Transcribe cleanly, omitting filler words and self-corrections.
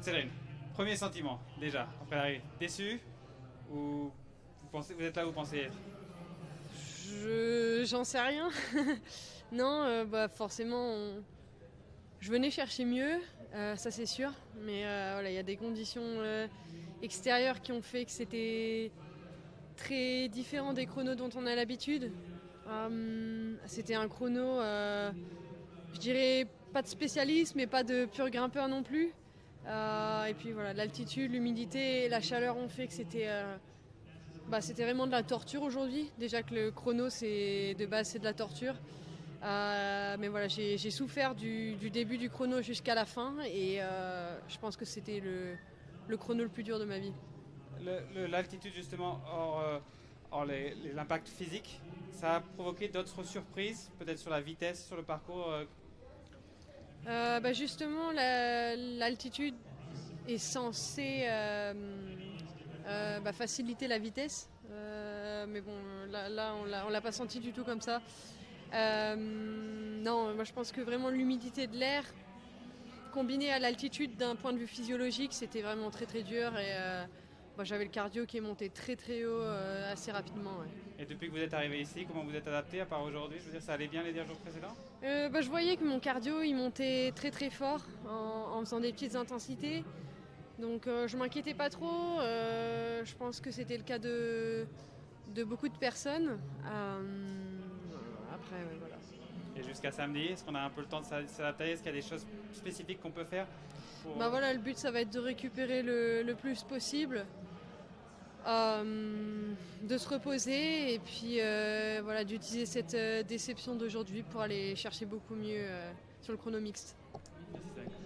Cédrine, premier sentiment déjà après l'arrivée. Déçu ou vous êtes là où vous pensez être? J'en sais rien. Non, forcément, je venais chercher mieux, ça c'est sûr. Mais voilà, il y a des conditions extérieures qui ont fait que c'était très différent des chronos dont on a l'habitude. C'était un chrono, je dirais pas de spécialiste, mais pas de pur grimpeur non plus. Et puis voilà, l'altitude, l'humidité et la chaleur ont fait que c'était vraiment de la torture aujourd'hui. Déjà que le chrono, de base, c'est de la torture. Mais voilà, j'ai souffert du début du chrono jusqu'à la fin et je pense que c'était le chrono le plus dur de ma vie. L'altitude justement, hors l'impact physique, ça a provoqué d'autres surprises, peut-être sur la vitesse, sur le parcours. Justement, l'altitude est censée faciliter la vitesse. Mais bon, là on l'a pas senti du tout comme ça. Non, moi je pense que vraiment l'humidité de l'air combinée à l'altitude d'un point de vue physiologique, c'était vraiment très très dur et moi j'avais le cardio qui est monté très très haut assez rapidement. Ouais. Et depuis que vous êtes arrivé ici, comment vous êtes adapté à part aujourd'hui? Je veux dire, ça allait bien les 10 jours précédents? Je voyais que mon cardio il montait très très fort en faisant des petites intensités. Donc je m'inquiétais pas trop. Je pense que c'était le cas de beaucoup de personnes. Après, ouais, voilà. Et jusqu'à samedi, est-ce qu'on a un peu le temps de s'adapter? Est-ce qu'il y a des choses spécifiques qu'on peut faire pour... Voilà, le but ça va être de récupérer le plus possible, de se reposer et puis voilà, d'utiliser cette déception d'aujourd'hui pour aller chercher beaucoup mieux sur le chrono mixte. Merci,